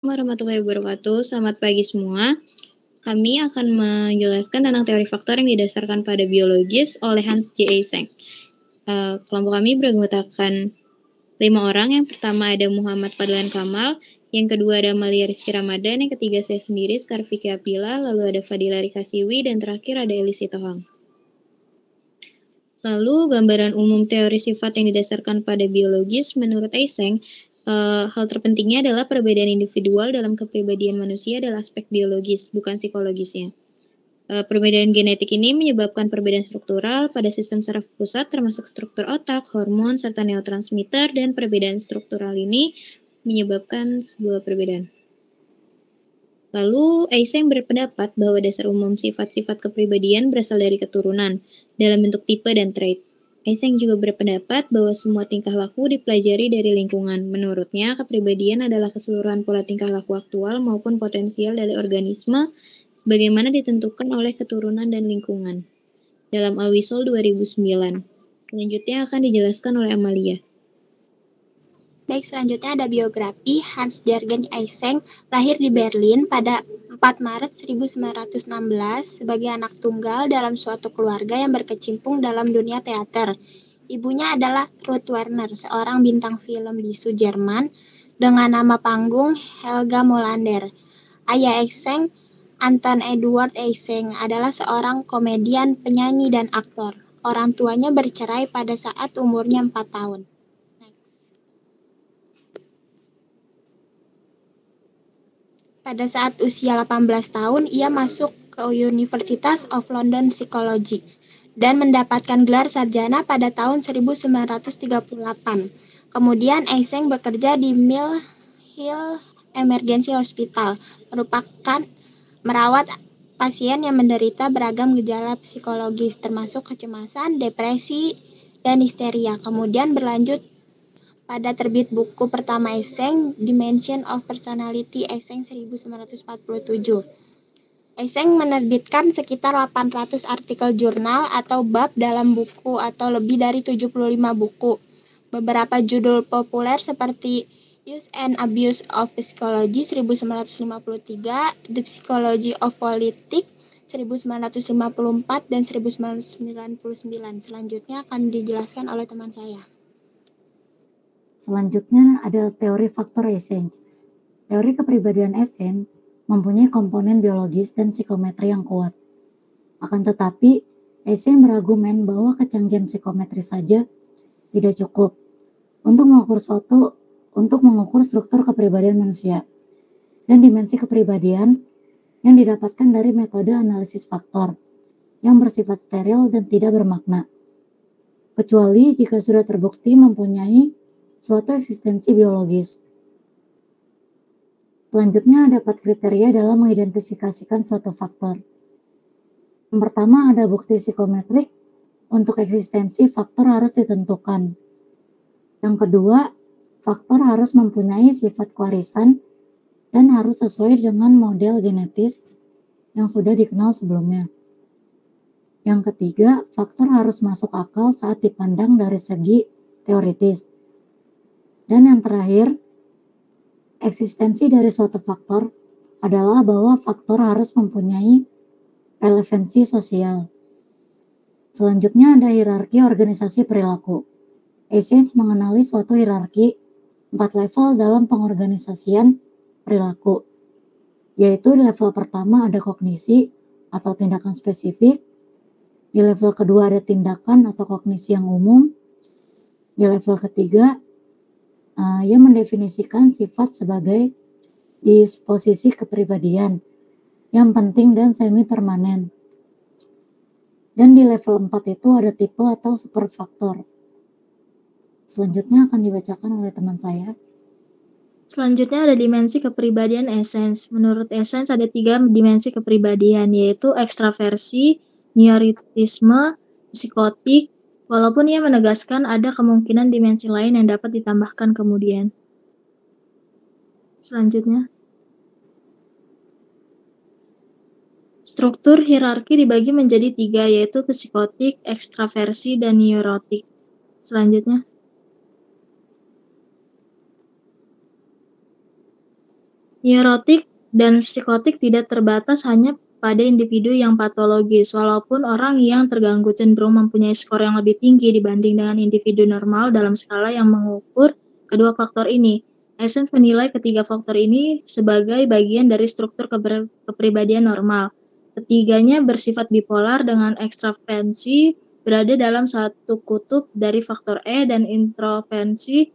Warahmatullahi wabarakatuh. Selamat pagi semua. Kami akan menjelaskan tentang teori faktor yang didasarkan pada biologis oleh Hans J. Eysenck. Kelompok kami beranggotakan 5 orang. Yang pertama ada Muhammad Fadlan Kamal, yang kedua ada Amalia Rizky Ramadan, yang ketiga saya sendiri, Skarviki Apila, lalu ada Fadila Rikasiwi, dan terakhir ada Elisi Tohang. Lalu gambaran umum teori sifat yang didasarkan pada biologis menurut Eysenck, hal terpentingnya adalah perbedaan individual dalam kepribadian manusia adalah aspek biologis, bukan psikologisnya. Perbedaan genetik ini menyebabkan perbedaan struktural pada sistem saraf pusat termasuk struktur otak, hormon, serta neurotransmitter, dan perbedaan struktural ini menyebabkan sebuah perbedaan. Lalu, Eysenck berpendapat bahwa dasar umum sifat-sifat kepribadian berasal dari keturunan dalam bentuk tipe dan trait. Eysenck juga berpendapat bahwa semua tingkah laku dipelajari dari lingkungan. Menurutnya, kepribadian adalah keseluruhan pola tingkah laku aktual maupun potensial dari organisme sebagaimana ditentukan oleh keturunan dan lingkungan. Dalam Alwisol 2009. Selanjutnya akan dijelaskan oleh Amalia. Baik, selanjutnya ada biografi Hans Jürgen Eysenck, lahir di Berlin pada 4 Maret 1916 sebagai anak tunggal dalam suatu keluarga yang berkecimpung dalam dunia teater. Ibunya adalah Ruth Werner, seorang bintang film bisu Jerman dengan nama panggung Helga Molander. Ayah Eysenck, Anton Edward Eysenck, adalah seorang komedian, penyanyi, dan aktor. Orang tuanya bercerai pada saat umurnya 4 tahun. Pada saat usia 18 tahun, ia masuk ke University of London Psychology dan mendapatkan gelar sarjana pada tahun 1938. Kemudian Eysenck bekerja di Mill Hill Emergency Hospital, merawat pasien yang menderita beragam gejala psikologis termasuk kecemasan, depresi, dan histeria. Kemudian berlanjut pada terbit buku pertama Eysenck, Dimension of Personality Eysenck 1947. Eysenck menerbitkan sekitar 800 artikel jurnal atau bab dalam buku atau lebih dari 75 buku. Beberapa judul populer seperti Use and Abuse of Psychology 1953, The Psychology of Politics 1954 dan 1999. Selanjutnya akan dijelaskan oleh teman saya. Selanjutnya ada teori faktor Eysenck. Teori kepribadian Eysenck mempunyai komponen biologis dan psikometri yang kuat. Akan tetapi, Eysenck berargumen bahwa kecanggihan psikometri saja tidak cukup untuk mengukur struktur kepribadian manusia dan dimensi kepribadian yang didapatkan dari metode analisis faktor yang bersifat steril dan tidak bermakna, kecuali jika sudah terbukti mempunyai suatu eksistensi biologis. Selanjutnya ada 4 kriteria dalam mengidentifikasikan suatu faktor. Yang pertama ada bukti psikometrik, untuk eksistensi faktor harus ditentukan. Yang kedua, faktor harus mempunyai sifat kewarisan dan harus sesuai dengan model genetis yang sudah dikenal sebelumnya. Yang ketiga, faktor harus masuk akal saat dipandang dari segi teoritis. Dan yang terakhir, eksistensi dari suatu faktor adalah bahwa faktor harus mempunyai relevansi sosial. Selanjutnya ada hierarki organisasi perilaku. Eysenck mengenali suatu hierarki 4 level dalam pengorganisasian perilaku, yaitu di level pertama ada kognisi atau tindakan spesifik, di level kedua ada tindakan atau kognisi yang umum, di level ketiga ia mendefinisikan sifat sebagai disposisi kepribadian yang penting dan semi permanen. Dan di level 4 itu ada tipe atau superfaktor. Selanjutnya akan dibacakan oleh teman saya. Selanjutnya ada dimensi kepribadian Eysenck. Menurut Eysenck ada 3 dimensi kepribadian, yaitu ekstraversi, neurotisme, psikotik, walaupun ia menegaskan ada kemungkinan dimensi lain yang dapat ditambahkan kemudian. Selanjutnya, struktur hierarki dibagi menjadi 3, yaitu psikotik, ekstraversi, dan neurotik. Selanjutnya, Neurotik dan psikotik tidak terbatas hanya pada individu yang patologis, walaupun orang yang terganggu cenderung mempunyai skor yang lebih tinggi dibanding dengan individu normal dalam skala yang mengukur kedua faktor ini. Essence menilai ketiga faktor ini sebagai bagian dari struktur kepribadian normal. Ketiganya bersifat bipolar dengan ekstravensi berada dalam satu kutub dari faktor E dan introvensi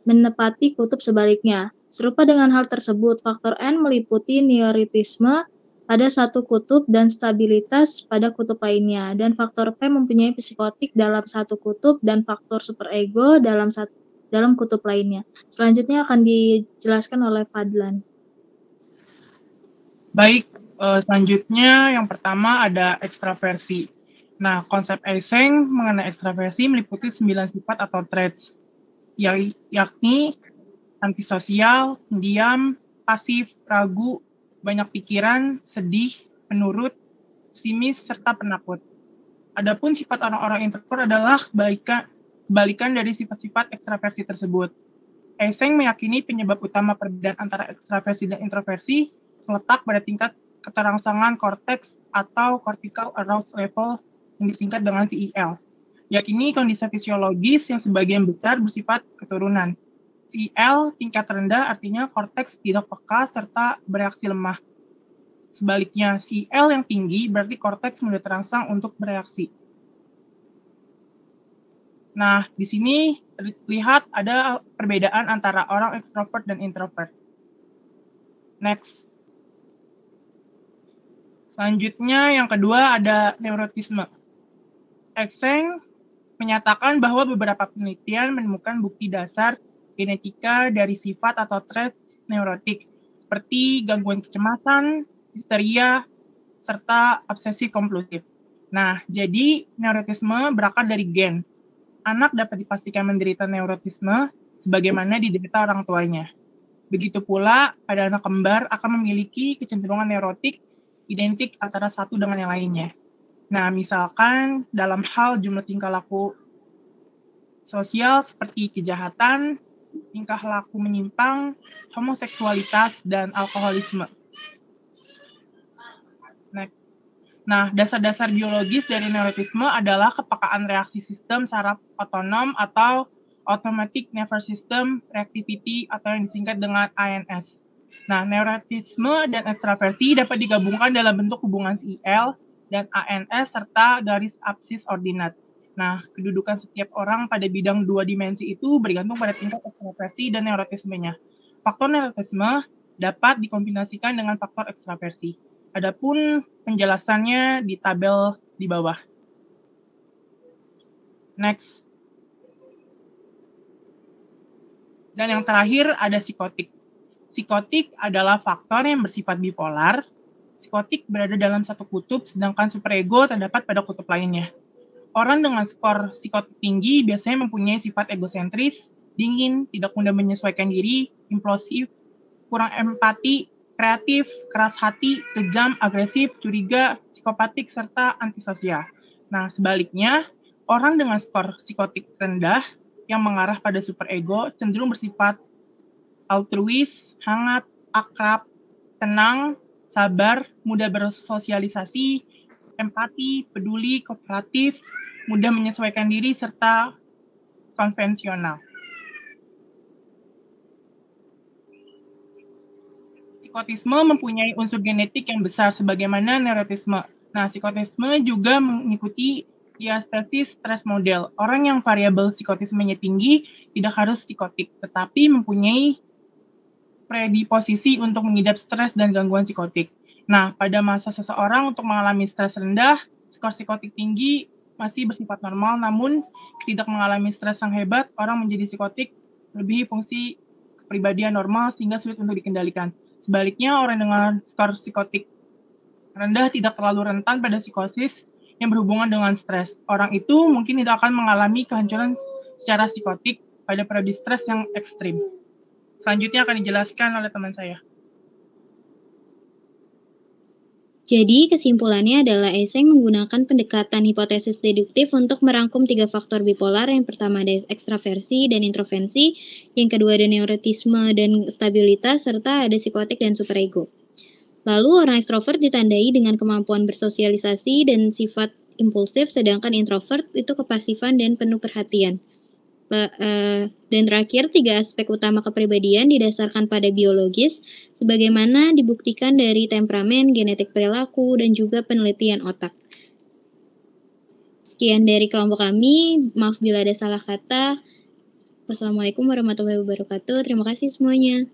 menepati kutub sebaliknya. Serupa dengan hal tersebut, faktor N meliputi neurotisme pada satu kutub dan stabilitas pada kutub lainnya, dan faktor P mempunyai psikotik dalam satu kutub dan faktor superego dalam kutub lainnya. Selanjutnya akan dijelaskan oleh Fadlan. Baik, selanjutnya yang pertama ada ekstraversi. Nah, konsep Eysenck mengenai ekstraversi meliputi 9 sifat atau traits, yakni antisosial, pendiam, pasif, ragu, banyak pikiran, sedih, penurut, pesimis, serta penakut. Adapun sifat orang-orang introvert adalah kebalikan dari sifat-sifat ekstraversi tersebut. Eysenck meyakini penyebab utama perbedaan antara ekstraversi dan introversi terletak pada tingkat keterangsangan korteks atau cortical arousal level yang disingkat dengan CEL. Yakni kondisi fisiologis yang sebagian besar bersifat keturunan. CEL tingkat rendah artinya korteks tidak peka serta bereaksi lemah. Sebaliknya, CEL yang tinggi berarti korteks mudah terangsang untuk bereaksi. Nah, di sini terlihat ada perbedaan antara orang ekstrovert dan introvert. Next. Selanjutnya yang kedua ada neurotisme. Eysenck menyatakan bahwa beberapa penelitian menemukan bukti dasar genetika dari sifat atau traits neurotik, seperti gangguan kecemasan, histeria, serta obsesi kompulsif. Nah, jadi neurotisme berakar dari gen. Anak dapat dipastikan menderita neurotisme sebagaimana diderita orang tuanya. Begitu pula pada anak kembar akan memiliki kecenderungan neurotik identik antara satu dengan yang lainnya. Nah, misalkan dalam hal jumlah tingkah laku sosial seperti kejahatan, tingkah laku menyimpang, homoseksualitas, dan alkoholisme. Next. Nah, dasar-dasar biologis dari neurotisme adalah kepekaan reaksi sistem saraf otonom atau automatic nervous system reactivity atau yang disingkat dengan ANS. Nah, neurotisme dan ekstraversi dapat digabungkan dalam bentuk hubungan CEL dan ANS serta garis absis ordinat. Nah, kedudukan setiap orang pada bidang dua dimensi itu bergantung pada tingkat ekstraversi dan neurotismenya. Faktor neurotisme dapat dikombinasikan dengan faktor ekstraversi. Adapun penjelasannya di tabel di bawah. Next. Dan yang terakhir ada psikotik. Psikotik adalah faktor yang bersifat bipolar. Psikotik berada dalam satu kutub, sedangkan superego terdapat pada kutub lainnya. Orang dengan skor psikotik tinggi biasanya mempunyai sifat egosentris, dingin, tidak mudah menyesuaikan diri, implosif, kurang empati, kreatif, keras hati, kejam, agresif, curiga, psikopatik, serta antisosial. Nah, sebaliknya, orang dengan skor psikotik rendah yang mengarah pada superego cenderung bersifat altruis, hangat, akrab, tenang, sabar, mudah bersosialisasi, empati, peduli, kooperatif, mudah menyesuaikan diri, serta konvensional. Psikotisme mempunyai unsur genetik yang besar sebagaimana neurotisme. Nah, psikotisme juga mengikuti diastesis stress model. Orang yang variabel psikotismenya tinggi tidak harus psikotik, tetapi mempunyai predisposisi untuk mengidap stres dan gangguan psikotik. Nah, pada masa seseorang untuk mengalami stres rendah, skor psikotik tinggi masih bersifat normal, namun tidak mengalami stres yang hebat, orang menjadi psikotik melebihi fungsi kepribadian normal sehingga sulit untuk dikendalikan. Sebaliknya, orang dengan skor psikotik rendah tidak terlalu rentan pada psikosis yang berhubungan dengan stres. Orang itu mungkin tidak akan mengalami kehancuran secara psikotik pada periode stres yang ekstrim. Selanjutnya akan dijelaskan oleh teman saya. Jadi, kesimpulannya adalah Eysenck menggunakan pendekatan hipotesis deduktif untuk merangkum 3 faktor bipolar. Yang pertama ada ekstraversi dan introversi, yang kedua ada neurotisme dan stabilitas, serta ada psikotik dan superego. Lalu, orang ekstrovert ditandai dengan kemampuan bersosialisasi dan sifat impulsif, sedangkan introvert itu kepasifan dan penuh perhatian. Dan terakhir, 3 aspek utama kepribadian didasarkan pada biologis, sebagaimana dibuktikan dari temperamen, genetik perilaku, dan juga penelitian otak. Sekian dari kelompok kami, maaf bila ada salah kata. Wassalamualaikum warahmatullahi wabarakatuh. Terima kasih semuanya.